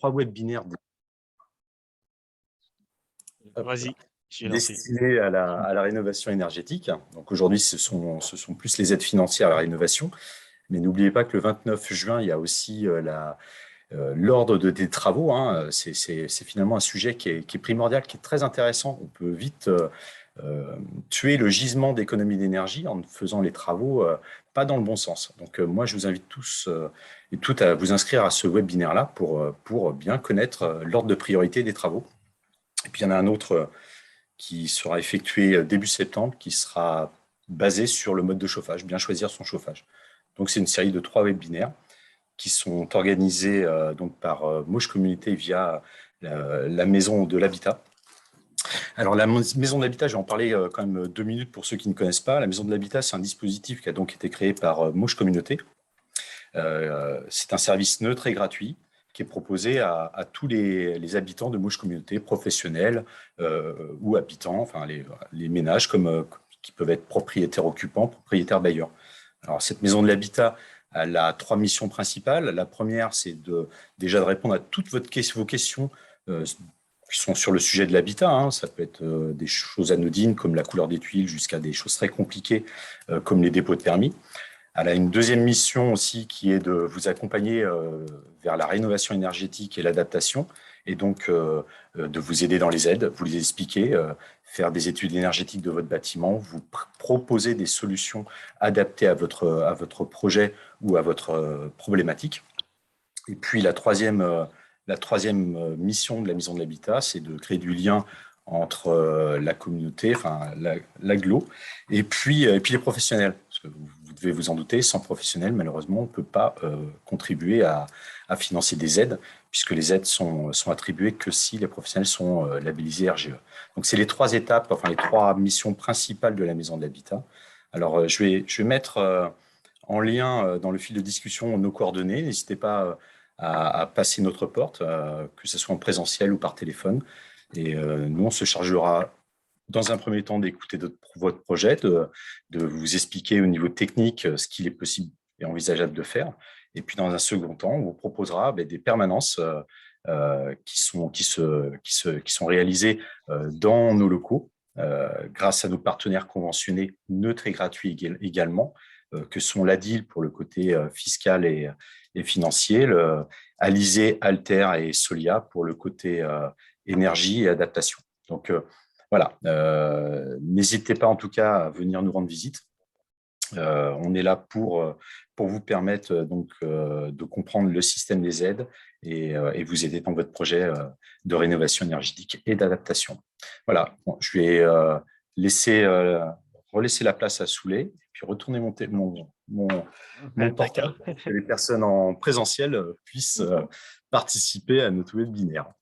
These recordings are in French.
3 webinaires Vas-y, j'ai lancé. destinés à la rénovation énergétique. Donc aujourd'hui, ce sont plus les aides financières à la rénovation. Mais n'oubliez pas que le 29 juin, il y a aussi l'ordre des travaux. Hein. C'est finalement un sujet qui est primordial, qui est très intéressant. On peut vite tuer le gisement d'économie d'énergie en faisant les travaux pas dans le bon sens. Donc moi, je vous invite tous et toutes à vous inscrire à ce webinaire-là pour bien connaître l'ordre de priorité des travaux. Et puis il y en a un autre qui sera effectué début septembre, qui sera basé sur le mode de chauffage, bien choisir son chauffage. Donc c'est une série de 3 webinaires qui sont organisés donc par Mauche Communauté via la Maison de l'Habitat. Alors la Maison de l'Habitat, je vais en parler quand même 2 minutes pour ceux qui ne connaissent pas. La Maison de l'Habitat, c'est un dispositif qui a donc été créé par Mauche Communauté. C'est un service neutre et gratuit qui est proposé à tous les habitants de Mauche Communauté, professionnels ou habitants, enfin les ménages qui peuvent être propriétaires occupants, propriétaires bailleurs. Alors cette maison de l'habitat, elle a 3 missions principales. La première, c'est déjà de répondre à toutes vos questions qui sont sur le sujet de l'habitat. Hein. Ça peut être des choses anodines comme la couleur des tuiles jusqu'à des choses très compliquées comme les dépôts de permis. Elle a une deuxième mission aussi qui est de vous accompagner vers la rénovation énergétique et l'adaptation, et donc de vous aider dans les aides, vous les expliquer, faire des études énergétiques de votre bâtiment, vous proposer des solutions adaptées à votre projet ou à votre problématique. Et puis la troisième mission de la maison de l'habitat, c'est de créer du lien entre la communauté, enfin l'agglo, et puis les professionnels. Parce que vous devez vous en douter, sans professionnels, malheureusement, on ne peut pas contribuer à financer des aides, puisque les aides sont attribuées que si les professionnels sont labellisés RGE. Donc c'est les 3 étapes, enfin les 3 missions principales de la maison de l'habitat. Alors je vais mettre en lien dans le fil de discussion nos coordonnées. N'hésitez pas à passer notre porte, que ce soit en présentiel ou par téléphone. Et nous, on se chargera dans un premier temps d'écouter votre projet, de vous expliquer au niveau technique ce qu'il est possible et envisageable de faire. Et puis, dans un second temps, on vous proposera des permanences qui sont réalisées dans nos locaux, grâce à nos partenaires conventionnés neutres et gratuits également, que sont l'ADIL pour le côté fiscal et financier, Alizé, Alter et Solia pour le côté énergie et adaptation. Donc, voilà, n'hésitez pas en tout cas à venir nous rendre visite. On est là pour vous permettre de comprendre le système des aides et vous aider dans votre projet de rénovation énergétique et d'adaptation. Voilà, bon, je vais relaisser la place à Souley et puis retourner mon portable pour que les personnes en présentiel puissent participer à notre webinaire.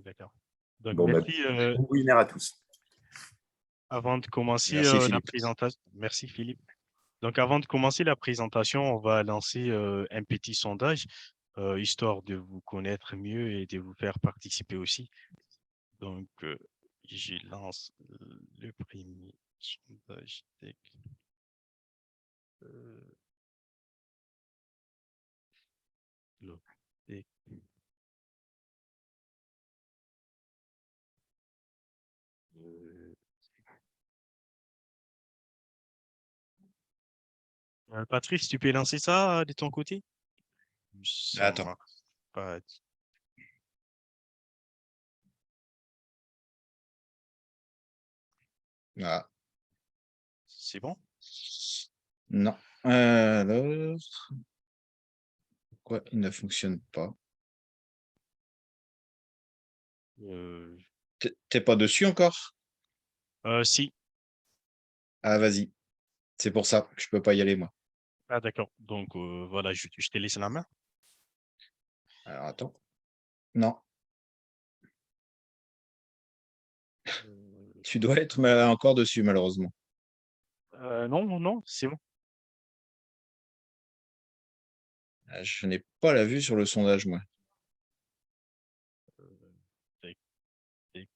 D'accord. Donc, Bon, merci. bon webinaire à tous. Avant de commencer Merci la Philippe. présentation, merci Philippe. Donc, avant de commencer la présentation, on va lancer un petit sondage, histoire de vous connaître mieux et de vous faire participer aussi. Donc, je lance le premier sondage. Le- et- Patrice, tu peux lancer ça de ton côté? Ça Attends. marche pas. Ah, C'est bon? non. Alors, pourquoi il ne fonctionne pas? Euh, T'es pas dessus encore? si. Ah, vas-y. C'est pour ça que je peux pas y aller, moi. Ah, d'accord. Donc, voilà, je te laisse la main. Alors, attends. Non, Euh, tu dois être encore dessus, malheureusement. non, non, c'est bon. Ah, je n'ai pas la vue sur le sondage, moi. Tac, tac.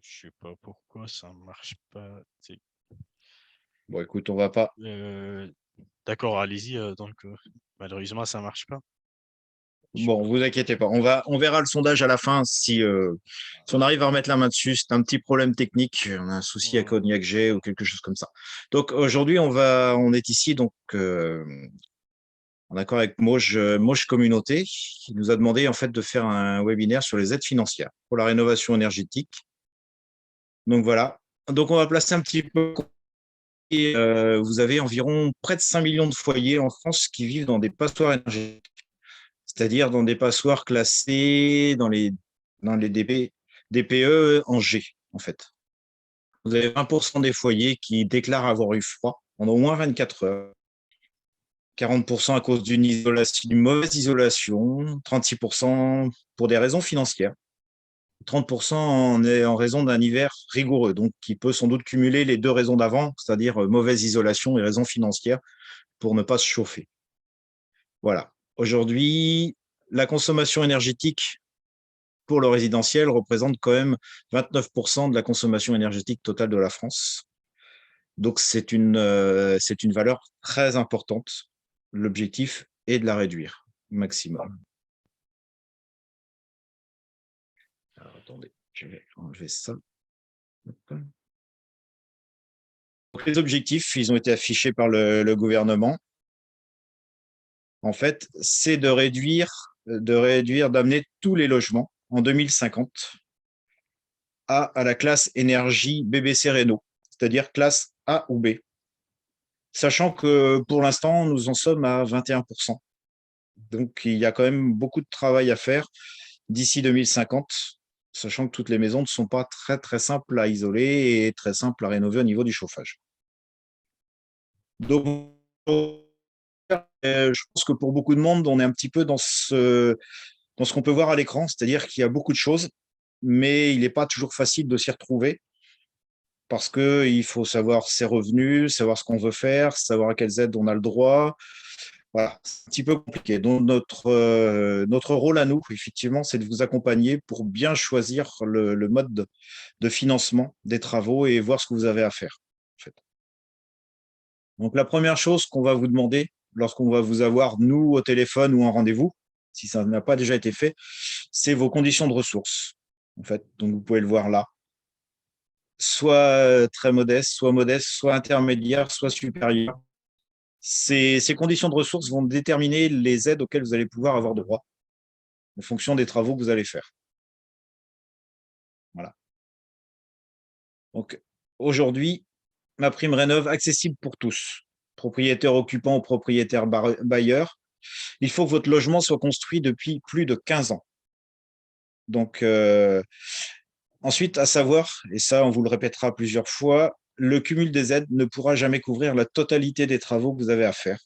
Je sais pas pourquoi ça marche pas. Bon, écoute, on va pas. D'accord, allez-y. Malheureusement, ça marche pas. Bon, vous inquiétez pas. On verra le sondage à la fin si on arrive à remettre la main dessus. C'est un petit problème technique. On a un souci à Mhm. Cognac G ou quelque chose comme ça. Donc aujourd'hui, on est ici donc en accord avec Moche Communauté, qui nous a demandé en fait de faire un webinaire sur les aides financières pour la rénovation énergétique. Donc voilà. Donc on va placer un petit peu. Et, vous avez environ près de 5 millions de foyers en France qui vivent dans des passoires énergétiques, c'est-à-dire dans des passoires classées dans les DPE en G, en fait. Vous avez 20% des foyers qui déclarent avoir eu froid en au moins 24 heures, 40% à cause d'une mauvaise isolation, 36% pour des raisons financières, 30% en raison d'un hiver rigoureux, donc qui peut sans doute cumuler les deux raisons d'avant, c'est-à-dire mauvaise isolation et raisons financières pour ne pas se chauffer. Voilà. Aujourd'hui, la consommation énergétique pour le résidentiel représente quand même 29% de la consommation énergétique totale de la France. Donc, c'est une valeur très importante. L'objectif est de la réduire au maximum. Alors, attendez, je vais enlever ça. Donc, les objectifs, ils ont été affichés par le gouvernement. En fait, c'est d'amener tous les logements en 2050 à la classe énergie BBC Renault, c'est-à-dire classe A ou B. Sachant que pour l'instant, nous en sommes à 21%. Donc, il y a quand même beaucoup de travail à faire d'ici 2050, sachant que toutes les maisons ne sont pas très, très simples à isoler et très simples à rénover au niveau du chauffage. Donc, je pense que pour beaucoup de monde, on est un petit peu dans ce qu'on peut voir à l'écran, c'est-à-dire qu'il y a beaucoup de choses, mais il n'est pas toujours facile de s'y retrouver parce qu'il faut savoir ses revenus, savoir ce qu'on veut faire, savoir à quelles aides on a le droit. Voilà, c'est un petit peu compliqué. Donc, notre rôle à nous, effectivement, c'est de vous accompagner pour bien choisir le mode de financement des travaux et voir ce que vous avez à faire. En fait. Donc, la première chose qu'on va vous demander lorsqu'on va vous avoir, nous, au téléphone ou en rendez-vous, si ça n'a pas déjà été fait, c'est vos conditions de ressources. En fait, donc vous pouvez le voir là. Soit très modeste, soit intermédiaire, soit supérieur. Ces conditions de ressources vont déterminer les aides auxquelles vous allez pouvoir avoir droit en fonction des travaux que vous allez faire. Voilà. Donc aujourd'hui, ma prime rénov accessible pour tous, propriétaires occupants ou propriétaires bailleurs. Il faut que votre logement soit construit depuis plus de 15 ans. Donc ensuite, à savoir, et ça on vous le répétera plusieurs fois, le cumul des aides ne pourra jamais couvrir la totalité des travaux que vous avez à faire.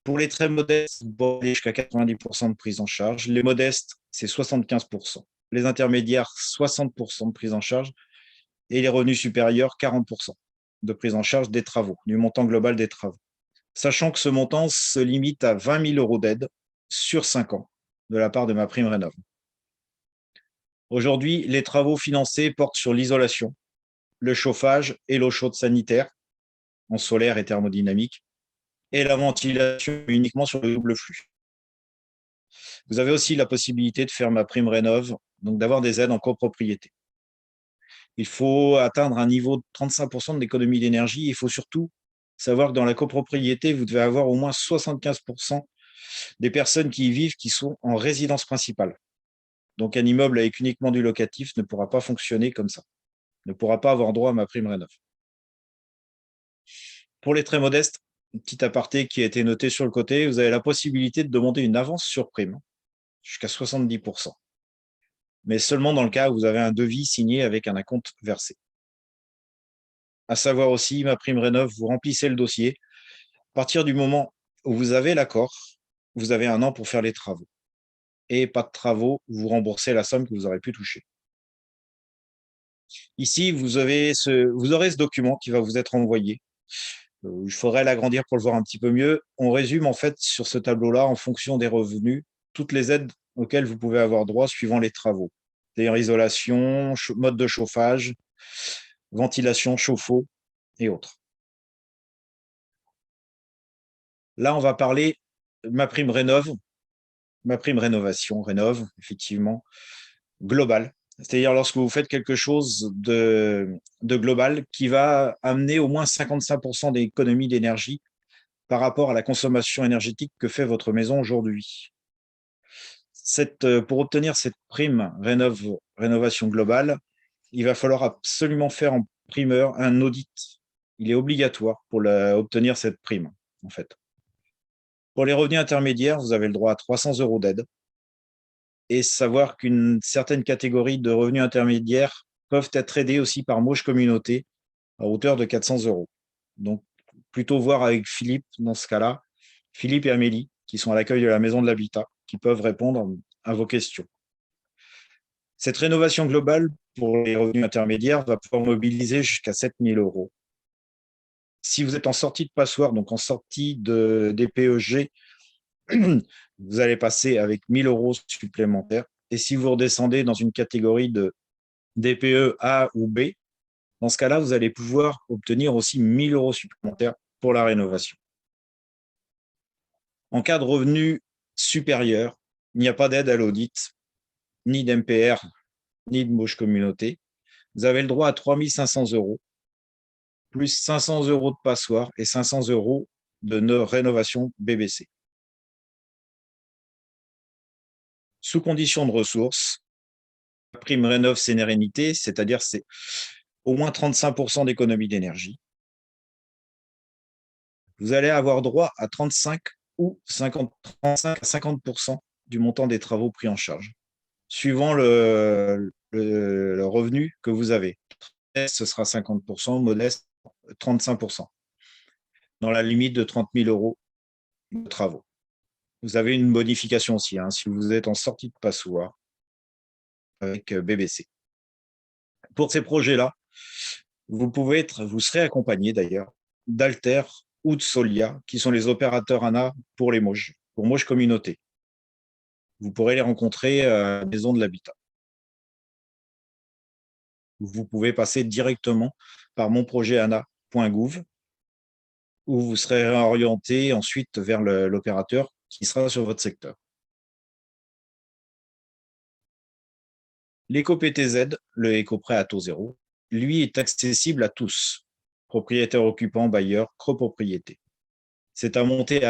Pour les très modestes, vous pouvez aller jusqu'à 90% de prise en charge. Les modestes, c'est 75%. Les intermédiaires, 60% de prise en charge. Et les revenus supérieurs, 40% de prise en charge des travaux, du montant global des travaux. Sachant que ce montant se limite à 20 000 euros d'aide sur 5 ans de la part de ma prime rénov. Aujourd'hui, les travaux financés portent sur l'isolation, le chauffage et l'eau chaude sanitaire en solaire et thermodynamique, et la ventilation uniquement sur le double flux. Vous avez aussi la possibilité de faire ma prime rénov, donc d'avoir des aides en copropriété. Il faut atteindre un niveau de 35% d'économie d'énergie. Il faut surtout savoir que dans la copropriété, vous devez avoir au moins 75% des personnes qui y vivent qui sont en résidence principale. Donc un immeuble avec uniquement du locatif ne pourra pas fonctionner comme ça, ne pourra pas avoir droit à ma prime rénov. Pour les très modestes, un petit aparté qui a été noté sur le côté, vous avez la possibilité de demander une avance sur prime jusqu'à 70%. Mais seulement dans le cas où vous avez un devis signé avec un acompte versé. À savoir aussi, ma prime rénov, vous remplissez le dossier. À partir du moment où vous avez l'accord, vous avez 1 an pour faire les travaux. Et pas de travaux, vous remboursez la somme que vous aurez pu toucher. Ici, vous aurez ce document qui va vous être envoyé. Il faudrait l'agrandir pour le voir un petit peu mieux. On résume en fait sur ce tableau-là, en fonction des revenus, toutes les aides auxquelles vous pouvez avoir droit suivant les travaux. C'est-à-dire isolation, mode de chauffage, ventilation, chauffe-eau et autres. Là, on va parler de ma prime rénovation, effectivement, globale. C'est-à-dire lorsque vous faites quelque chose de global qui va amener au moins 55% d'économie d'énergie par rapport à la consommation énergétique que fait votre maison aujourd'hui. Pour obtenir cette prime rénovation globale, il va falloir absolument faire en primeur un audit. Il est obligatoire pour obtenir cette prime, en fait. Pour les revenus intermédiaires, vous avez le droit à 300 € d'aide. Et savoir qu'une certaine catégorie de revenus intermédiaires peuvent être aidés aussi par Mauche Communauté à hauteur de 400 €. Donc, plutôt voir avec Philippe dans ce cas-là, Philippe et Amélie, qui sont à l'accueil de la Maison de l'Habitat, qui peuvent répondre à vos questions. Cette rénovation globale pour les revenus intermédiaires va pouvoir mobiliser jusqu'à 7 000 €. Si vous êtes en sortie de passoire, donc en sortie de DPEG, vous allez passer avec 1 000 € supplémentaires. Et si vous redescendez dans une catégorie de DPE A ou B, dans ce cas-là, vous allez pouvoir obtenir aussi 1 000 € supplémentaires pour la rénovation. En cas de revenus supérieurs, il n'y a pas d'aide à l'audit, ni d'MPR, ni de Mauche Communauté. Vous avez le droit à 3 500 €, plus 500 € de passoire et 500 € de rénovation BBC. Sous condition de ressources, la prime Rénov' Sérénité, c'est-à-dire c'est au moins 35% d'économie d'énergie. Vous allez avoir droit à 35 ou 35 à 50% du montant des travaux pris en charge, suivant le revenu que vous avez. Ce sera 50%, modeste 35%, dans la limite de 30 000 € de travaux. Vous avez une bonification aussi, si vous êtes en sortie de passoire avec BBC. Pour ces projets-là, vous serez accompagné d'ailleurs d'Alter ou de Solia, qui sont les opérateurs ANA pour les Mauges, pour Mauges Communauté. Vous pourrez les rencontrer à la Maison de l'Habitat. Vous pouvez passer directement par monprojetana.gouv, où vous serez orienté ensuite vers l'opérateur qui sera sur votre secteur. L'éco-PTZ, le éco-prêt à taux zéro, lui est accessible à tous, propriétaires, occupants, bailleurs, copropriétés. C'est à monter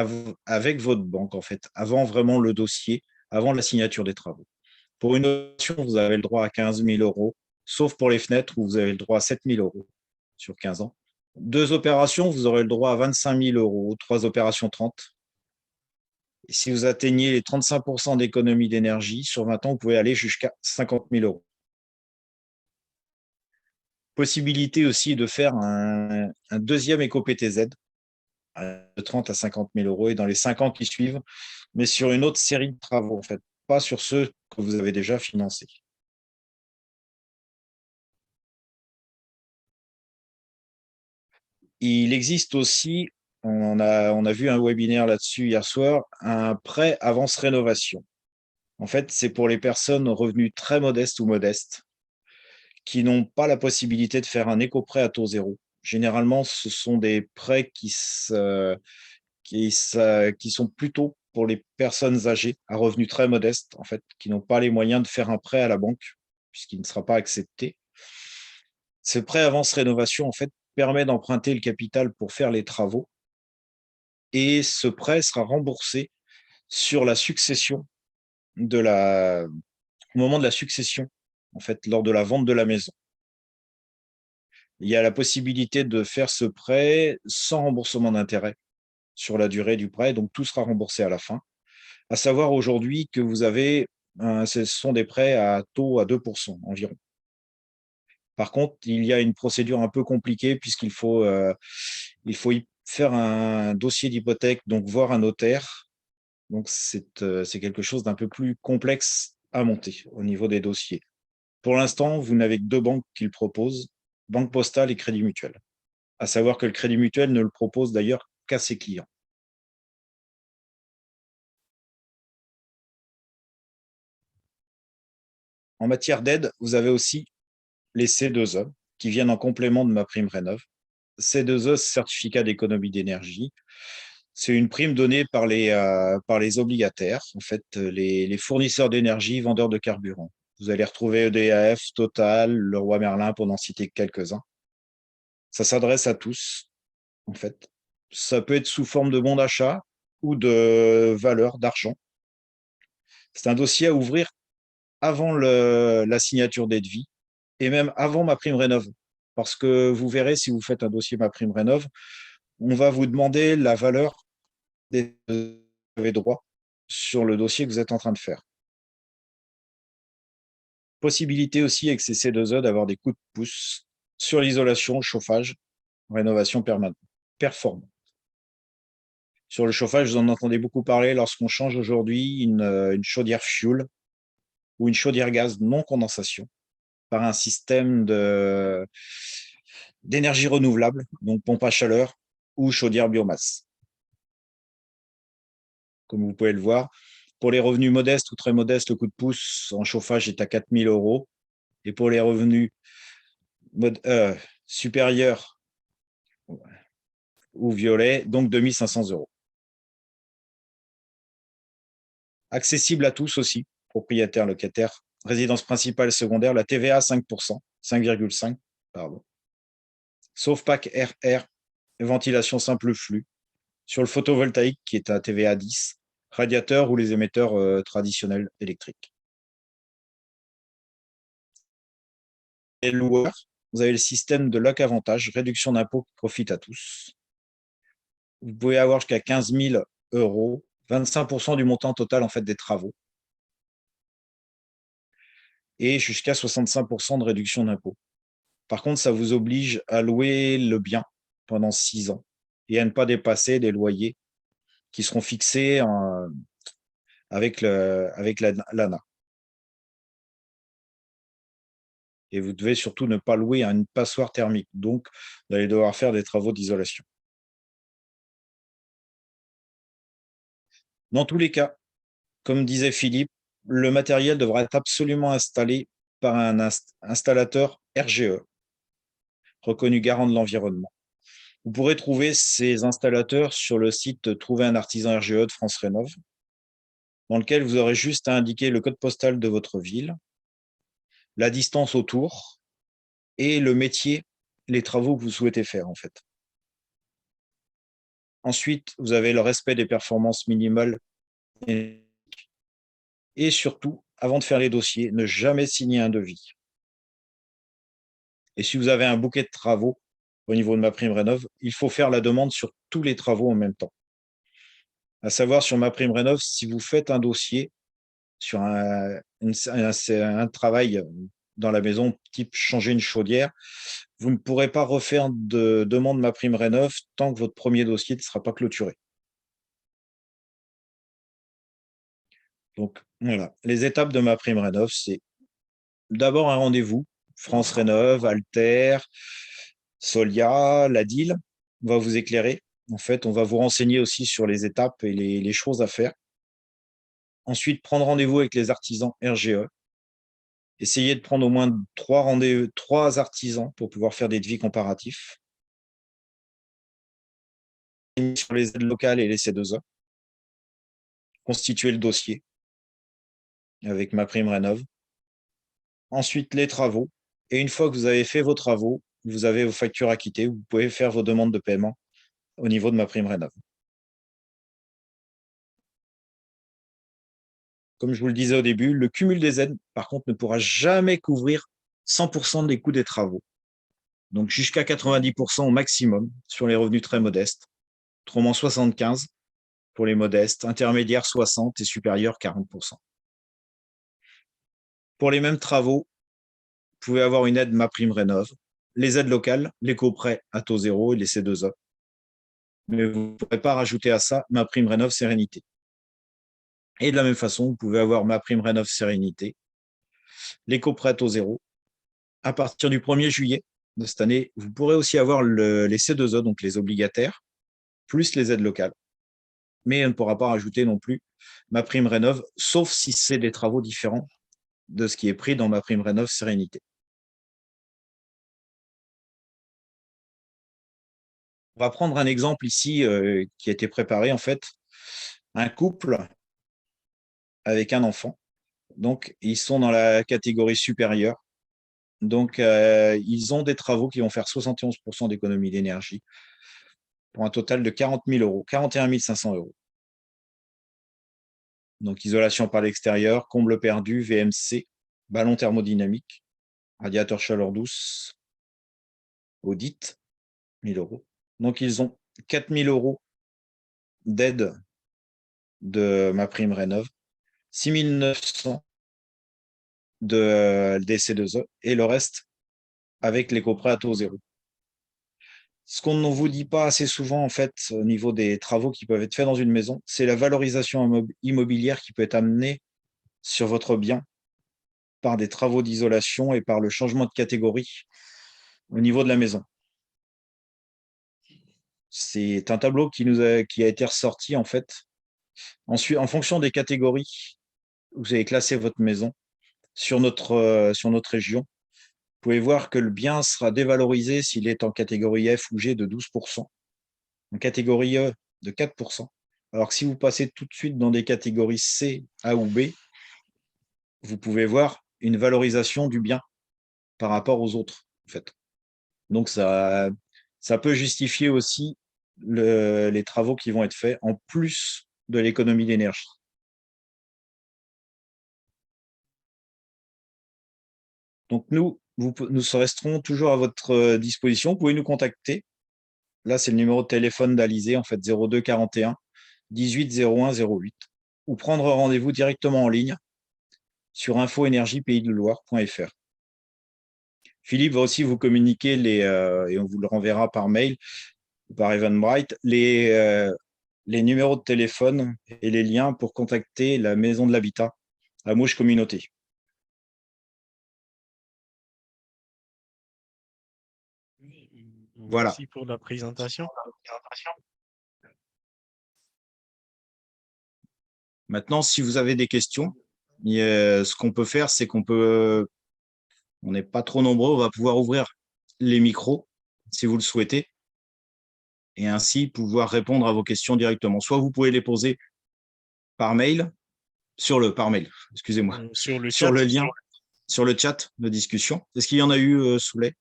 avec votre banque, en fait, avant vraiment le dossier, avant la signature des travaux. Pour une option, vous avez le droit à 15 000 €, sauf pour les fenêtres où vous avez le droit à 7 000 € sur 15 ans. 2 opérations, vous aurez le droit à 25 000 €, 3 opérations 30. Et si vous atteignez les 35% d'économie d'énergie, sur 20 ans, vous pouvez aller jusqu'à 50 000 €. Possibilité aussi de faire un deuxième éco-PTZ de 30 à 50 000 € et dans les 5 ans qui suivent, mais sur une autre série de travaux, en fait, pas sur ceux que vous avez déjà financés. Il existe aussi, on a vu un webinaire là-dessus hier soir, un prêt avance rénovation. En fait, c'est pour les personnes aux revenus très modestes ou modestes qui n'ont pas la possibilité de faire un éco-prêt à taux zéro. Généralement, ce sont des prêts qui sont plutôt pour les personnes âgées à revenus très modestes, en fait, qui n'ont pas les moyens de faire un prêt à la banque, puisqu'il ne sera pas accepté. Ce prêt avance rénovation, en fait, permet d'emprunter le capital pour faire les travaux, et ce prêt sera remboursé sur la succession au moment de la succession, en fait, lors de la vente de la maison. Il y a la possibilité de faire ce prêt sans remboursement d'intérêt sur la durée du prêt, donc tout sera remboursé à la fin. À savoir aujourd'hui que vous avez, ce sont des prêts à taux à 2% environ. Par contre, il y a une procédure un peu compliquée puisqu'il faut y faire un dossier d'hypothèque, donc voir un notaire. Donc c'est quelque chose d'un peu plus complexe à monter au niveau des dossiers. Pour l'instant, vous n'avez que 2 banques qui le proposent, Banque Postale et Crédit Mutuel. À savoir que le Crédit Mutuel ne le propose d'ailleurs qu'à ses clients. En matière d'aide, vous avez aussi les C2E qui viennent en complément de ma prime Rénov'. C2E, certificat d'économie d'énergie. C'est une prime donnée par les obligataires, en fait, les fournisseurs d'énergie, vendeurs de carburant. Vous allez retrouver EDF, Total, Leroy Merlin, pour n'en citer que quelques-uns. Ça s'adresse à tous, en fait. Ça peut être sous forme de bon d'achat ou de valeur d'argent. C'est un dossier à ouvrir avant la signature des devis et même avant ma prime rénov. Parce que vous verrez, si vous faites un dossier ma prime rénov, on va vous demander la valeur des vous avez droit sur le dossier que vous êtes en train de faire. Possibilité aussi avec ces C2E d'avoir des coups de pouce sur l'isolation, chauffage, rénovation performante. Sur le chauffage, vous en entendez beaucoup parler lorsqu'on change aujourd'hui une chaudière fuel ou une chaudière gaz non condensation par un système d'énergie renouvelable, donc pompe à chaleur ou chaudière biomasse. Comme vous pouvez le voir, pour les revenus modestes ou très modestes, le coup de pouce en chauffage est à 4 000 €. Et pour les revenus supérieurs ou violets, donc 2 500 €. Accessible à tous aussi, propriétaires, locataires, résidence principale, secondaire, la TVA 5%, 5,5, pardon. Sauf PAC RR, ventilation simple flux. Sur le photovoltaïque qui est à TVA 10, radiateur ou les émetteurs traditionnels électriques. Les loueurs, vous avez le système de loc avantage, réduction d'impôt qui profite à tous. Vous pouvez avoir jusqu'à 15 000 €, 25% du montant total en fait des travaux, et jusqu'à 65% de réduction d'impôt. Par contre, ça vous oblige à louer le bien pendant 6 ans et à ne pas dépasser des loyers qui seront fixés avec l'ANA. Et vous devez surtout ne pas louer à une passoire thermique, donc vous allez devoir faire des travaux d'isolation. Dans tous les cas, comme disait Philippe, le matériel devra être absolument installé par un installateur RGE, reconnu garant de l'environnement. Vous pourrez trouver ces installateurs sur le site Trouver un artisan RGE de France Rénov', dans lequel vous aurez juste à indiquer le code postal de votre ville, la distance autour et le métier, les travaux que vous souhaitez faire en fait. Ensuite, vous avez le respect des performances minimales et surtout, avant de faire les dossiers, ne jamais signer un devis. Et si vous avez un bouquet de travaux au niveau de ma prime rénov', il faut faire la demande sur tous les travaux en même temps. À savoir, sur ma prime rénov', si vous faites un dossier sur un travail dans la maison, type changer une chaudière, vous ne pourrez pas refaire de demande ma prime rénov' tant que votre premier dossier ne sera pas clôturé. Donc voilà, les étapes de ma prime rénov', c'est d'abord un rendez-vous, France Rénov', Alter, Solia, la DIL, on va vous éclairer. En fait, on va vous renseigner aussi sur les étapes et les choses à faire. Ensuite, prendre rendez-vous avec les artisans RGE. Essayez de prendre au moins 3 artisans pour pouvoir faire des devis comparatifs. Sur les aides locales et les C2E. Constituer le dossier avec ma prime rénov'. Ensuite, les travaux. Et une fois que vous avez fait vos travaux, vous avez vos factures acquittées, vous pouvez faire vos demandes de paiement au niveau de ma prime rénov'. Comme je vous le disais au début, le cumul des aides, par contre, ne pourra jamais couvrir 100% des coûts des travaux. Donc jusqu'à 90% au maximum sur les revenus très modestes, autrement 75 pour les modestes, intermédiaires 60 et supérieurs 40%. Pour les mêmes travaux, vous pouvez avoir une aide MaPrimeRénov', les aides locales, l'éco-prêt à taux zéro et les C2E. Mais vous ne pourrez pas rajouter à ça MaPrimeRénov' Sérénité. Et de la même façon, vous pouvez avoir MaPrimeRénov' Sérénité, l'éco-prêt à taux zéro. À partir du 1er juillet de cette année, vous pourrez aussi avoir les C2E, donc les obligataires, plus les aides locales. Mais on ne pourra pas rajouter non plus MaPrimeRénov', sauf si c'est des travaux différents de ce qui est pris dans MaPrimeRénov' Sérénité. On va prendre un exemple ici qui a été préparé, en fait. Un couple avec un enfant. Donc, ils sont dans la catégorie supérieure. Donc, ils ont des travaux qui vont faire 71% d'économie d'énergie pour un total de 40 000 euros, 41 500 euros. Donc, isolation par l'extérieur, comble perdu, VMC, ballon thermodynamique, radiateur chaleur douce, audit, 1000 euros. Donc, ils ont 4 000 euros d'aide de ma prime rénov, 6 900 de DC2E et le reste avec l'éco-prêt à taux zéro. Ce qu'on ne vous dit pas assez souvent, en fait, au niveau des travaux qui peuvent être faits dans une maison, c'est la valorisation immobilière qui peut être amenée sur votre bien par des travaux d'isolation et par le changement de catégorie au niveau de la maison. C'est un tableau qui a été ressorti, en fait. Ensuite, en fonction des catégories où vous avez classé votre maison sur notre région, vous pouvez voir que le bien sera dévalorisé s'il est en catégorie F ou G de 12%, en catégorie E de 4%. Alors que si vous passez tout de suite dans des catégories C, A ou B, vous pouvez voir une valorisation du bien par rapport aux autres, en fait. Donc, ça peut justifier aussi les travaux qui vont être faits en plus de l'économie d'énergie. Donc, nous resterons toujours à votre disposition. Vous pouvez nous contacter. Là, c'est le numéro de téléphone d'Alizé, en fait, 02 41 18 01 08, ou prendre rendez-vous directement en ligne sur info-énergie-pays-de-Loire.fr. Philippe va aussi vous communiquer et on vous le renverra par mail ou par Eventbrite, les numéros de téléphone et les liens pour contacter la Maison de l'Habitat à Mouche Communauté. Voilà. Merci pour la présentation. Maintenant, si vous avez des questions, ce qu'on peut faire, c'est on n'est pas trop nombreux, on va pouvoir ouvrir les micros si vous le souhaitez et ainsi pouvoir répondre à vos questions directement. Soit vous pouvez les poser par mail, excusez-moi, Sur le sur chat, le lien, sur le chat de discussion. Est-ce qu'il y en a eu, Soulet?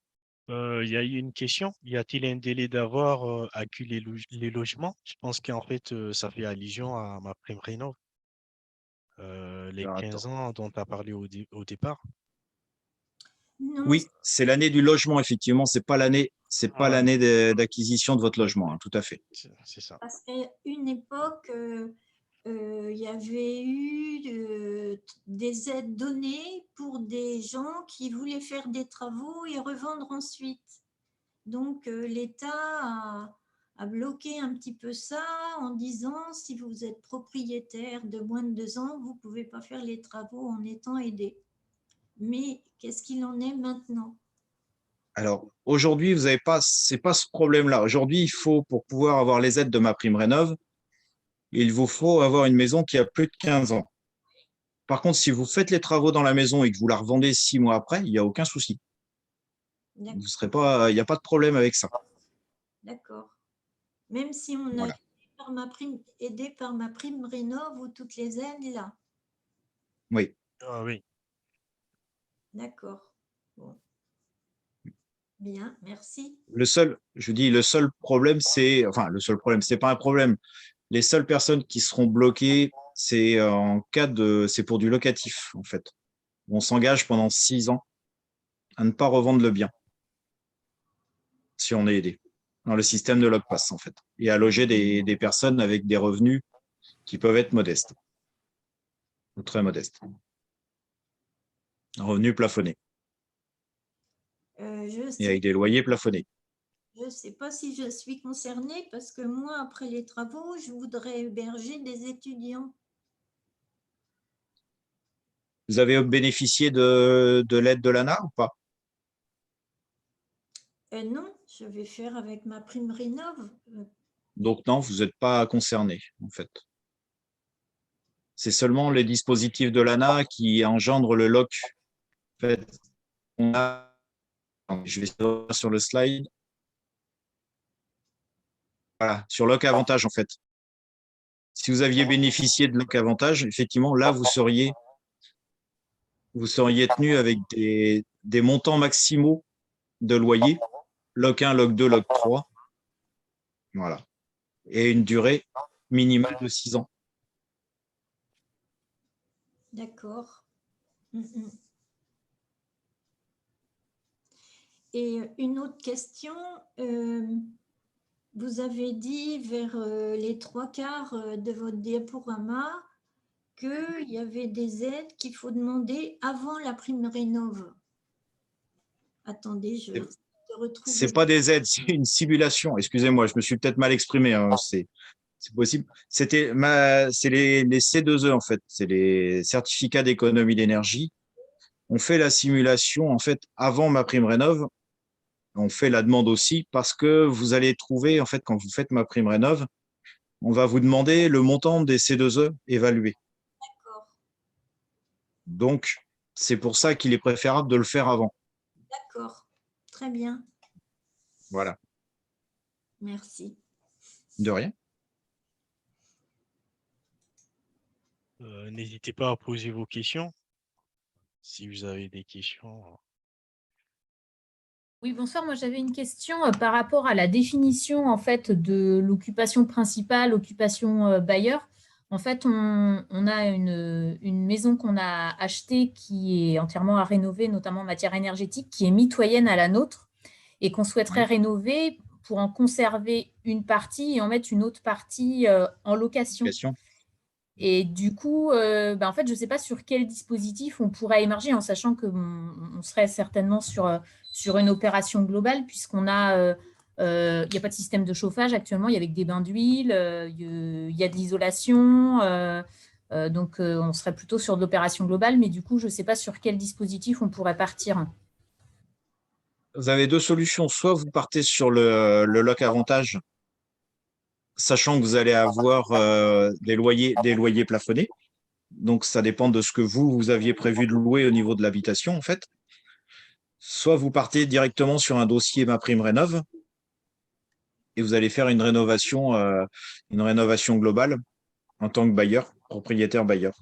il y a eu une question. Y a-t-il un délai d'avoir acquis les logements? Je pense qu'en fait, ça fait allusion à ma prime rénov. Les Alors, 15 attends. ans dont tu as parlé au départ. Non, Oui, c'est l'année du logement, effectivement. C'est pas l'année Ouais, d'acquisition de votre logement, hein, tout à fait. c'est ça. parce qu'à une époque, il y avait eu des aides données pour des gens qui voulaient faire des travaux et revendre ensuite. Donc, l'État a bloqué un petit peu ça en disant si vous êtes propriétaire de moins de 2 ans, vous ne pouvez pas faire les travaux en étant aidé. Mais qu'est-ce qu'il en est maintenant? Alors, aujourd'hui, vous n'avez pas, c'est pas ce problème-là. Aujourd'hui, pour pouvoir avoir les aides de ma prime rénov, il vous faut avoir une maison qui a plus de 15 ans. Par contre, si vous faites les travaux dans la maison et que vous la revendez 6 mois après, il n'y a aucun souci. Il n'y a pas de problème avec ça. D'accord. Même si on a Voilà. aidé par ma prime rénov ou toutes les aides là. Oui. Ah oui. D'accord. Bon. Bien, merci. Le seul problème, c'est pas un problème. Les seules personnes qui seront bloquées, c'est c'est pour du locatif, en fait. On s'engage pendant 6 ans à ne pas revendre le bien si on est aidé dans le système de LogPass, en fait, et à loger des personnes avec des revenus qui peuvent être modestes ou très modestes. Un revenu plafonné et avec des loyers plafonnés. Je ne sais pas si je suis concernée parce que moi, après les travaux, je voudrais héberger des étudiants. Vous avez bénéficié de l'aide de l'ANA ou pas? Non, je vais faire avec ma prime rénov. Donc non, vous n'êtes pas concerné, en fait. C'est seulement les dispositifs de l'ANA qui engendrent le LOC. En fait, je vais sur le slide. Voilà, sur Loc Avantage, en fait. Si vous aviez bénéficié de Loc Avantage, effectivement, là, vous seriez tenu avec des montants maximaux de loyer, Loc 1, Loc 2, Loc 3. Voilà. Et une durée minimale de 6 ans. D'accord. Et une autre question, vous avez dit vers les 3/4 de votre diaporama qu'il y avait des aides qu'il faut demander avant la prime rénov'. Attendez, je retrouve. C'est pas des aides, c'est une simulation. Excusez-moi, je me suis peut-être mal exprimé. Hein, c'est possible. C'est les C2E en fait, c'est les certificats d'économie d'énergie. On fait la simulation en fait avant ma prime rénov'. On fait la demande aussi parce que vous allez trouver en fait quand vous faites ma prime rénov', on va vous demander le montant des C2E évalués. D'accord. Donc c'est pour ça qu'il est préférable de le faire avant. D'accord, très bien. Voilà. Merci. De rien. N'hésitez pas à poser vos questions si vous avez des questions. Oui, bonsoir. Moi, j'avais une question par rapport à la définition en fait de l'occupation principale, occupation bailleur. En fait, on a une maison qu'on a achetée qui est entièrement à rénover, notamment en matière énergétique, qui est mitoyenne à la nôtre et qu'on souhaiterait rénover pour en conserver une partie et en mettre une autre partie en location. Et du coup, en fait, je ne sais pas sur quel dispositif on pourrait émerger, en sachant qu'on serait certainement sur une opération globale, puisqu'on a, il n'y a pas de système de chauffage actuellement, il y a avec des bains d'huile, il y a de l'isolation, donc on serait plutôt sur de l'opération globale, mais du coup, je ne sais pas sur quel dispositif on pourrait partir. Vous avez deux solutions. Soit vous partez sur le Loc Avantage, sachant que vous allez avoir des loyers plafonnés. Donc, ça dépend de ce que vous aviez prévu de louer au niveau de l'habitation, en fait. Soit vous partez directement sur un dossier MaPrimeRénov' et vous allez faire une rénovation globale en tant que bailleur, propriétaire bailleur.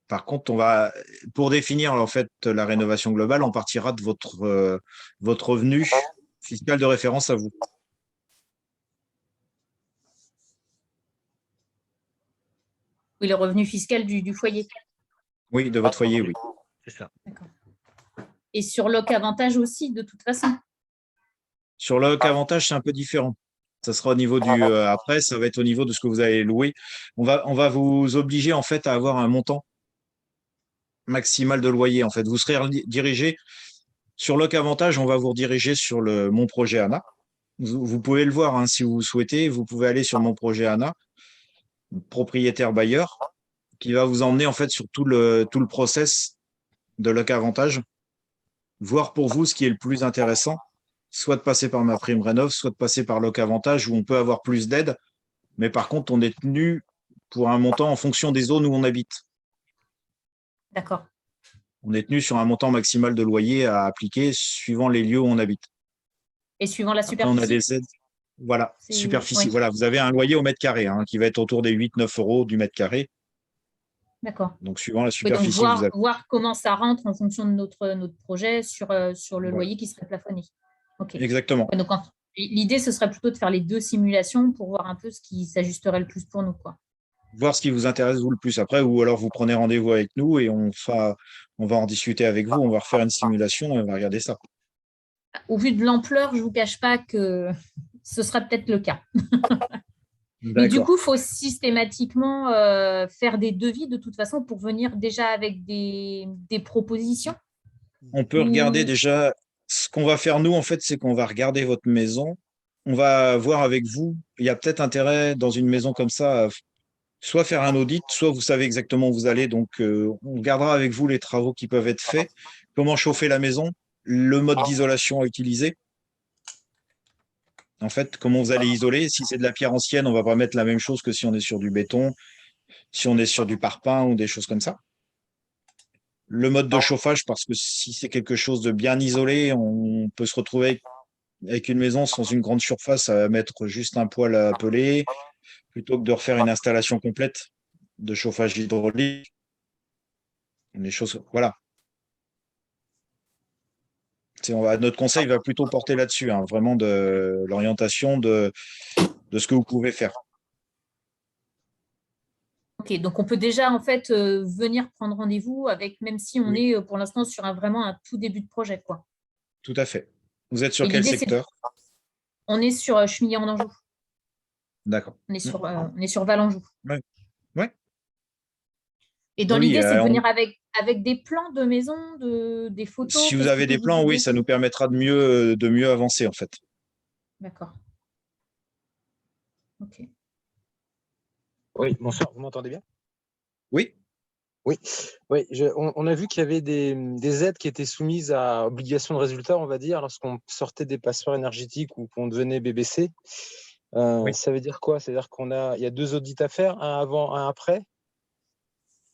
Par contre, pour définir en fait la rénovation globale, on partira de votre revenu fiscal de référence à vous. Oui, le revenu fiscal du foyer. Oui, de votre foyer, oui. C'est ça. D'accord. Et sur Loc Avantage aussi, de toute façon. Sur Loc Avantage, c'est un peu différent. Ça sera au niveau après, ça va être au niveau de ce que vous allez louer. On va vous obliger en fait à avoir un montant maximal de loyer. En fait, vous serez dirigé sur Loc Avantage, on va vous rediriger sur mon projet ANA. Vous pouvez le voir hein, si vous souhaitez. Vous pouvez aller sur mon projet ANA, propriétaire bailleur, qui va vous emmener en fait sur tout le process de Loc Avantage, voir pour vous ce qui est le plus intéressant, soit de passer par MaPrimeRénov', soit de passer par Loc Avantage où on peut avoir plus d'aide, mais par contre on est tenu pour un montant en fonction des zones où on habite. D'accord. On est tenu sur un montant maximal de loyer à appliquer suivant les lieux où on habite. Et suivant la Après, superficie. on a des aides. Voilà, superficie. Oui. Voilà, vous avez un loyer au mètre carré hein, qui va être autour des 8-9 euros du mètre carré. D'accord. Donc, suivant la Oui, superficie donc que vous avez. voir comment ça rentre en fonction de notre projet sur le loyer qui serait plafonné. Okay. Exactement. Ouais, donc, l'idée, ce serait plutôt de faire les deux simulations pour voir un peu ce qui s'ajusterait le plus pour nous, quoi. Voir ce qui vous intéresse vous le plus après, ou alors vous prenez rendez-vous avec nous et on va en discuter avec vous, on va refaire une simulation et on va regarder ça. Au vu de l'ampleur, je ne vous cache pas que ce sera peut-être le cas. Mais du coup, il faut systématiquement faire des devis de toute façon pour venir déjà avec des propositions. On peut regarder déjà, ce qu'on va faire nous, en fait, c'est qu'on va regarder votre maison. On va voir avec vous, il y a peut-être intérêt dans une maison comme ça, soit faire un audit, soit vous savez exactement où vous allez. Donc, on regardera avec vous les travaux qui peuvent être faits, comment chauffer la maison, le mode d'isolation à utiliser. En fait, comment vous allez isoler. Si c'est de la pierre ancienne, on ne va pas mettre la même chose que si on est sur du béton, si on est sur du parpaing ou des choses comme ça. Le mode de chauffage, parce que si c'est quelque chose de bien isolé, on peut se retrouver avec avec une maison sans une grande surface à mettre juste un poêle à peler, plutôt que de refaire une installation complète de chauffage hydraulique. Les choses, voilà. Notre conseil va plutôt porter là-dessus, hein, vraiment de l'orientation de ce que vous pouvez faire. Ok, donc on peut déjà en fait venir prendre rendez-vous avec, même si on Oui, est pour l'instant sur vraiment un tout début de projet, quoi. tout à fait. Vous êtes sur Et quel l'idée, c'est secteur? on est sur Chemillé en Anjou, D'accord. on est sur Valenjou. Ouais. Ouais. Et dans Oui, l'idée, c'est de venir avec des plans de maison, des photos. si vous Qu'est-ce avez que des vous plans, oui, voulez? ça nous permettra de mieux avancer, en fait. D'accord. Ok. Oui, bonsoir, vous m'entendez bien? Oui, Oui, oui. On a vu qu'il y avait des aides qui étaient soumises à obligation de résultat, on va dire, lorsqu'on sortait des passoires énergétiques ou qu'on devenait BBC. oui. Ça veut dire quoi? C'est-à-dire il y a 2 audits à faire, un avant, un après?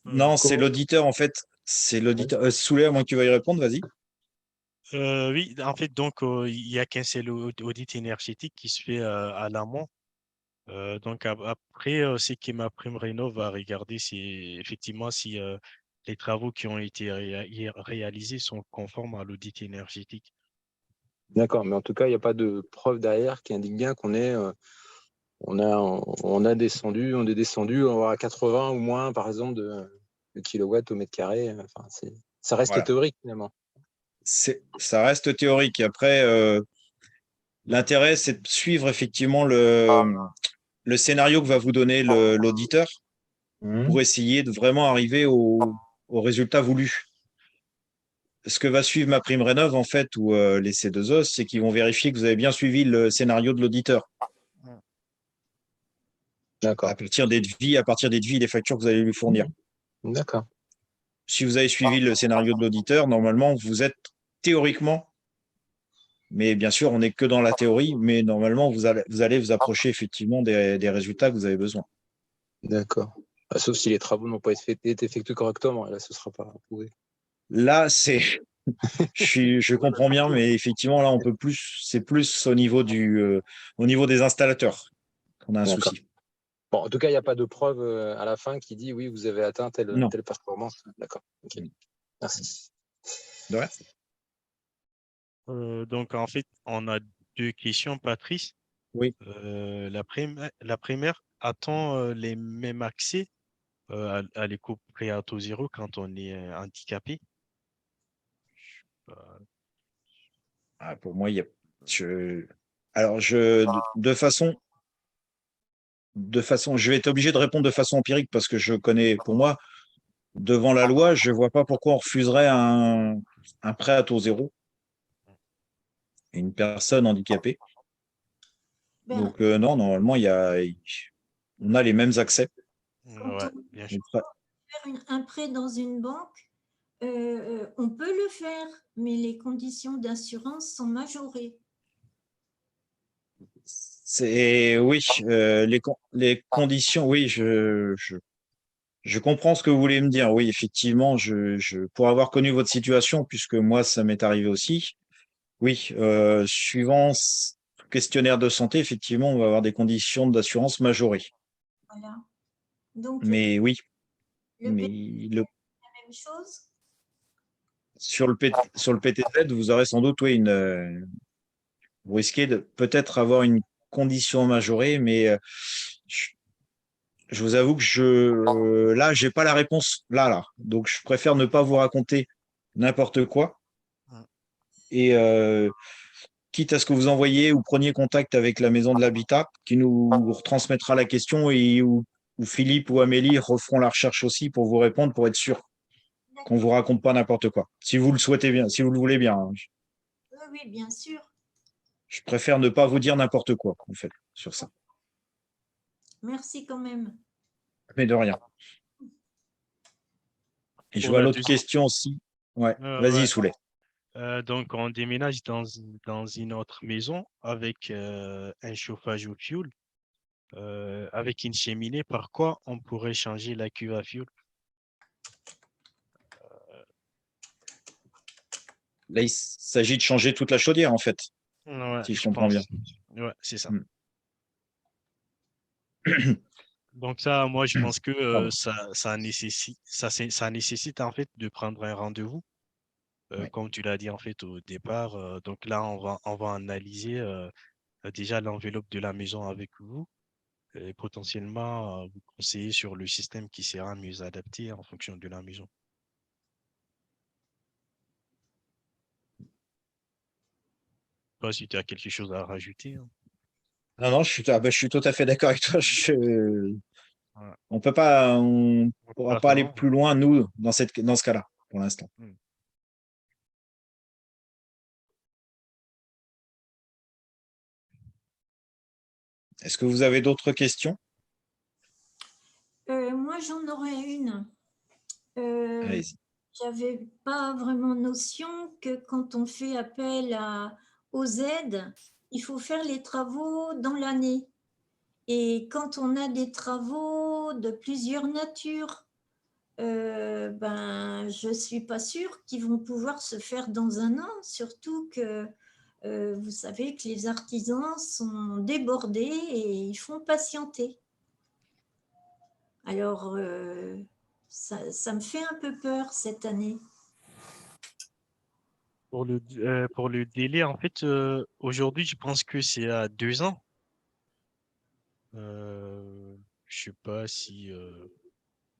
Non, c'est Comment? l'auditeur, en fait. C'est Oui. l'auditeur. Souley, à moins que tu veuilles répondre, vas-y. Oui, en fait, donc, il y a qu'un seul audit énergétique qui se fait à l'amont. Donc, après, ce que ma prime rénov va regarder, c'est effectivement si les travaux qui ont été réalisés sont conformes à l'audit énergétique. D'accord, mais en tout cas, il n'y a pas de preuve derrière qui indique bien on est descendu, on va avoir à 80 ou moins, par exemple, de kilowatts au mètre carré. Enfin, ça reste Voilà. théorique, finalement. Ça reste théorique. Après, l'intérêt, c'est de suivre effectivement le scénario que va vous donner l'auditeur pour essayer de vraiment arriver au résultat voulu. Ce que va suivre ma prime rénov, en fait, ou les C2O, c'est qu'ils vont vérifier que vous avez bien suivi le scénario de l'auditeur. D'accord. À partir des devis et des factures que vous allez lui fournir. D'accord. Si vous avez suivi le scénario de l'auditeur, normalement, vous êtes théoriquement, mais bien sûr, on n'est que dans la théorie, mais normalement, vous allez vous approcher effectivement des résultats que vous avez besoin. D'accord. Ah, sauf si les travaux n'ont pas été effectués correctement, et là, ce ne sera pas approuvé. Là, je comprends bien, mais effectivement, là, c'est plus au niveau des installateurs qu'on a un D'accord. souci. Bon, en tout cas, il n'y a pas de preuve à la fin qui dit oui, vous avez atteint Non. telle performance. D'accord. Ok. Merci. De rien. Donc, en fait, on a deux questions, Patrice. Oui. La première, a-t-on les mêmes accès à l'éco prêt à taux zéro quand on est handicapé? Ah, pour moi, il y a. Alors, je vais être obligé de répondre de façon empirique parce que je connais, pour moi, devant la loi, je ne vois pas pourquoi on refuserait un prêt à taux zéro à une personne handicapée. Ben, Donc, non, normalement, on a les mêmes accès. quand Ouais, on bien au sûr. prêt. fait un prêt dans une banque, on peut le faire, mais les conditions d'assurance sont majorées. Oui, les conditions, oui, je comprends ce que vous voulez me dire. Oui, effectivement, pour avoir connu votre situation, puisque moi, ça m'est arrivé aussi, oui, suivant questionnaire de santé, effectivement, on va avoir des conditions d'assurance majorées. Voilà. Donc, Mais oui, le mais PTZ, la même chose. sur le PTZ, vous aurez sans doute, oui, vous risquez de peut-être avoir une condition majorée, mais je vous avoue que là, j'ai pas la réponse là. Donc, je préfère ne pas vous raconter n'importe quoi. Et quitte à ce que vous envoyiez ou preniez contact avec la maison de l'habitat, qui nous retransmettra la question et où Philippe ou Amélie referont la recherche aussi pour vous répondre, pour être sûr qu'on vous raconte pas n'importe quoi. Si vous le souhaitez bien, si vous le voulez bien, hein. Oui, oui, bien sûr. Je préfère ne pas vous dire n'importe quoi, en fait, sur ça. Merci quand même. Mais de rien. Et je Pour vois la l'autre deuxième, question aussi. Ouais, vas-y, ouais. Soulet. Donc, on déménage dans une autre maison avec un chauffage au fioul, avec une cheminée. Par quoi on pourrait changer la cuve à fioul? Là, il s'agit de changer toute la chaudière, en fait. Ouais, si je je comprends bien. pense. Ouais, c'est ça. Mm. Donc ça, moi, je pense que Pardon. ça nécessite en fait de prendre un rendez-vous, Ouais. comme tu l'as dit en fait au départ. Donc là, on va analyser déjà l'enveloppe de la maison avec vous et potentiellement vous conseiller sur le système qui sera mieux adapté en fonction de la maison. Toi, si tu as quelque chose à rajouter, hein. Non, non, je suis tout à fait d'accord avec toi. Voilà. On peut pas, on pourra pas aller Attends. plus loin, nous, dans ce cas-là, pour l'instant. Hmm. Est-ce que vous avez d'autres questions? Moi, j'en aurais une. Allez-y. J'avais pas vraiment notion que quand on fait appel aux aides, il faut faire les travaux dans l'année. Et quand on a des travaux de plusieurs natures, ben, je ne suis pas sûre qu'ils vont pouvoir se faire dans un an, surtout que vous savez que les artisans sont débordés et ils font patienter. Alors, ça me fait un peu peur cette année. Pour le délai, en fait, aujourd'hui, je pense que c'est à 2 ans. Je sais pas si.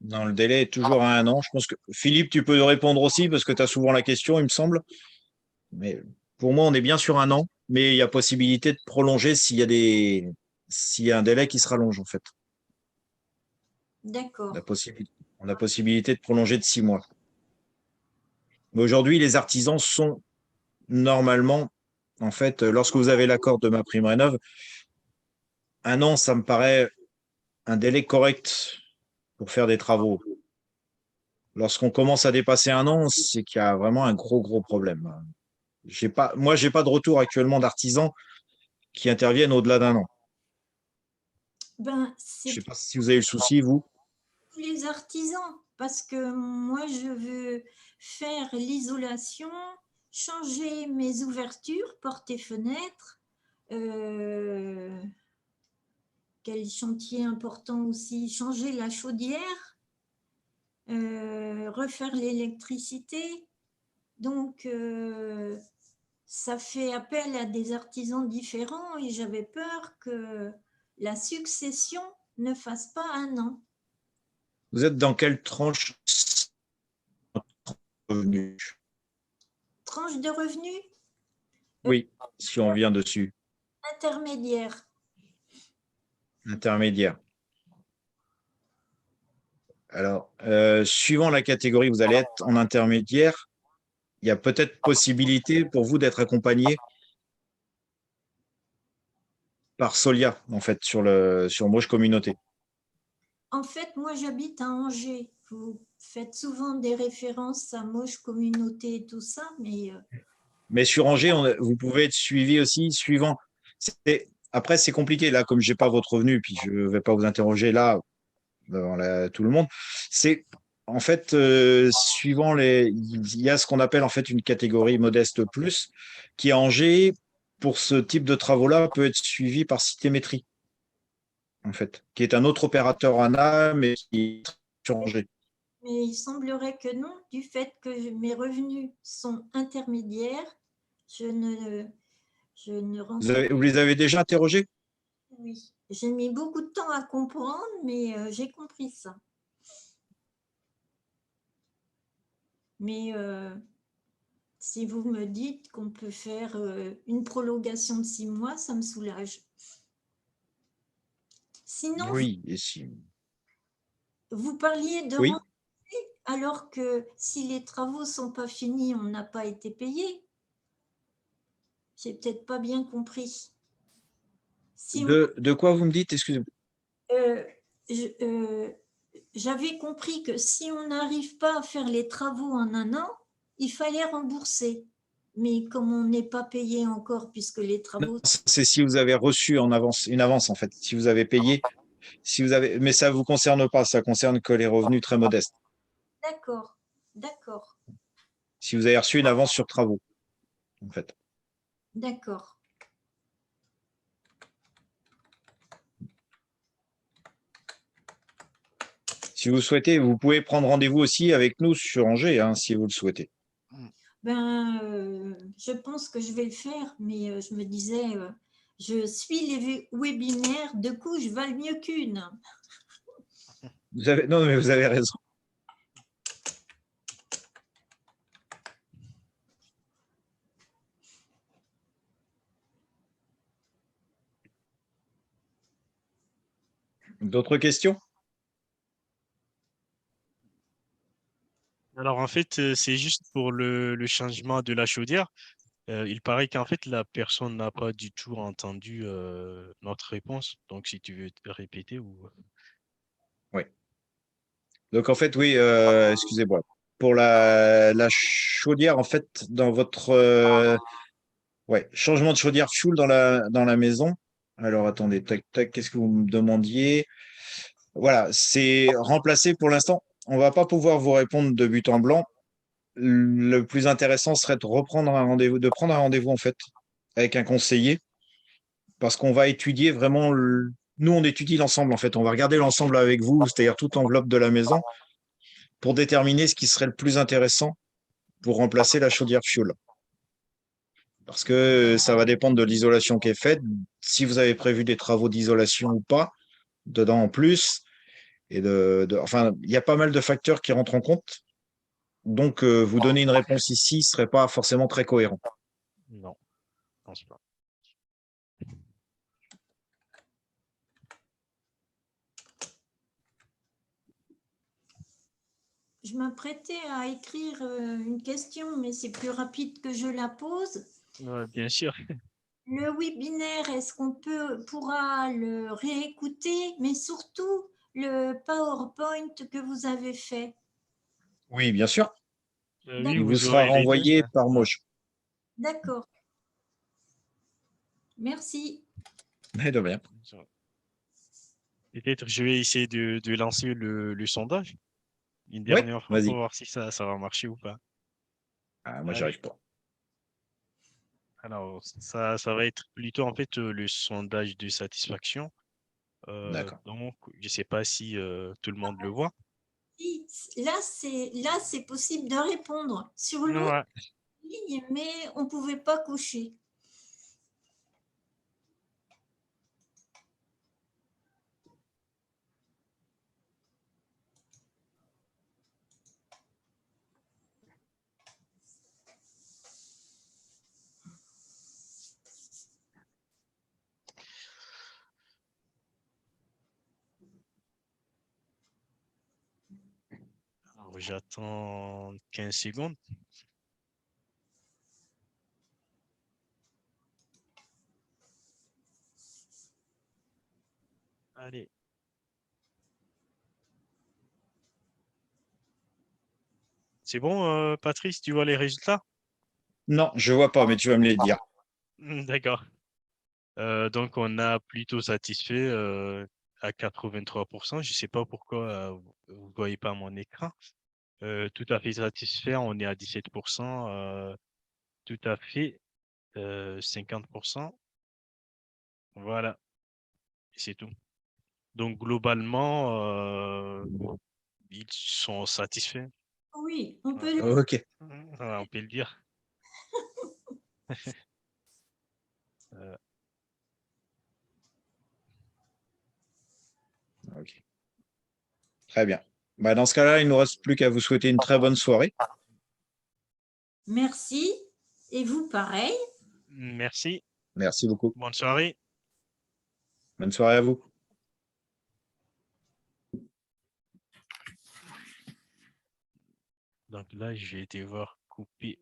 Non, le délai est toujours à 1 an. Je pense que Philippe, tu peux répondre aussi parce que tu as souvent la question, il me semble. Mais pour moi, on est bien sur 1 an, mais il y a possibilité de prolonger s'il y a un délai qui se rallonge, en fait. D'accord. On a possibilité de prolonger de 6 mois. Mais aujourd'hui, les artisans sont normalement, en fait, lorsque vous avez l'accord de MaPrimeRénov', 1 an, ça me paraît un délai correct pour faire des travaux. Lorsqu'on commence à dépasser 1 an, c'est qu'il y a vraiment un gros problème. Moi, j'ai pas de retour actuellement d'artisans qui interviennent au-delà d'1 an. Ben, Je c'est sais pas si vous avez le souci, vous. tous les artisans, parce que moi, je veux faire l'isolation, changer mes ouvertures, portes et fenêtres. Quel chantier important aussi, changer la chaudière, refaire l'électricité. Donc, ça fait appel à des artisans différents et j'avais peur que la succession ne fasse pas 1 an. Vous êtes dans quelle tranche de revenus? Tranche de revenus Oui, si on vient dessus, intermédiaire. intermédiaire. Alors, suivant la catégorie, vous allez être en intermédiaire. Il y a peut-être possibilité pour vous d'être accompagné par Solia, en fait, sur Moche Communauté. En fait, moi, j'habite à Angers. Vous faites souvent des références à Moche Communauté et tout ça, mais Mais sur Angers, vous pouvez être suivi aussi suivant. Après, c'est compliqué. Là, comme je n'ai pas votre revenu, puis je ne vais pas vous interroger là devant tout le monde. C'est en fait suivant il y a ce qu'on appelle en fait une catégorie modeste plus, qui à Angers, pour ce type de travaux-là, peut être suivi par Citémétrie, en fait, qui est un autre opérateur ANA, mais qui est sur Angers. il semblerait que non, du fait que mes revenus sont intermédiaires, je ne rentre. Vous les avez déjà interrogés? Oui, j'ai mis beaucoup de temps à comprendre, mais j'ai compris ça. Mais si vous me dites qu'on peut faire une prolongation de 6 mois, ça me soulage. Sinon, Oui, et si. vous parliez de Oui. rentrer, alors que si les travaux ne sont pas finis, on n'a pas été payé. J'ai peut-être pas bien compris. Si De quoi vous me dites, excusez-moi? J'avais compris que si on n'arrive pas à faire les travaux en 1 an, il fallait rembourser. Mais comme on n'est pas payé encore, puisque les travaux… C'est si vous avez reçu une avance, en fait. Si vous avez payé, mais ça ne vous concerne pas, ça concerne que les revenus très modestes. D'accord, d'accord, Si vous avez reçu une avance sur travaux, en fait. d'accord. Si vous souhaitez, vous pouvez prendre rendez-vous aussi avec nous sur Angers, hein, si vous le souhaitez. Je pense que je vais le faire, mais je me disais, je suis les webinaires, 2 couches valent mieux qu'une. Non, mais vous avez raison. D'autres questions? Alors, en fait, c'est juste pour le changement de la chaudière. Il paraît qu'en fait, la personne n'a pas du tout entendu notre réponse. Donc, si tu veux te répéter ou… Oui. Donc, en fait, oui, excusez-moi. Pour la chaudière, en fait, dans votre changement de chaudière fuel dans la maison. Alors, attendez, tac, tac, qu'est-ce que vous me demandiez? Voilà, c'est remplacé pour l'instant. On va pas pouvoir vous répondre de but en blanc. Le plus intéressant serait de reprendre un rendez-vous, de prendre un rendez-vous, en fait, avec un conseiller, parce qu'on va étudier vraiment. Nous, on étudie l'ensemble, en fait. On va regarder l'ensemble avec vous, c'est-à-dire toute enveloppe de la maison, pour déterminer ce qui serait le plus intéressant pour remplacer la chaudière fuel. Parce que ça va dépendre de l'isolation qui est faite, si vous avez prévu des travaux d'isolation ou pas, dedans en plus. Enfin, il y a pas mal de facteurs qui rentrent en compte. Donc, vous donner une réponse ici ne serait pas forcément très cohérent. Non, je pense pas. Je m'apprêtais à écrire une question, mais c'est plus rapide que je la pose. Bien sûr. Le webinaire, est-ce qu'on pourra le réécouter, mais surtout le PowerPoint que vous avez fait? Oui, bien sûr. Oui, Il vous vous sera aurez les deux. renvoyé par Ouais. Moche. D'accord. Merci. Mais de rien. Peut-être je vais essayer de lancer le sondage une Oui, dernière fois pour vas-y. voir si ça va marcher ou pas. Ah, moi, Allez. j'arrive pas. Alors, ça va être plutôt en fait le sondage de satisfaction. D'accord. Donc, je ne sais pas si tout le monde le voit. Là, c'est possible de répondre sur l'autre Ouais. ligne, mais on ne pouvait pas cocher. Alors, j'attends 15 secondes. Allez. C'est bon, Patrice, tu vois les résultats? Non, je vois pas, mais tu vas me les dire. D'accord. Donc, on a plutôt satisfait à 83%. Je ne sais pas pourquoi vous ne voyez pas mon écran. Tout à fait satisfait, on est à 17%. Tout à fait 50%. Voilà, c'est tout. Donc, globalement, ils sont satisfaits. Oui, on Ouais. peut le Ok, Ouais, on peut le dire. Euh, ok. Très bien. Bah, dans ce cas-là, il ne nous reste plus qu'à vous souhaiter une très bonne soirée. Merci. Et vous, pareil. Merci. Merci beaucoup. Bonne soirée. Bonne soirée à vous. Donc là, je vais devoir couper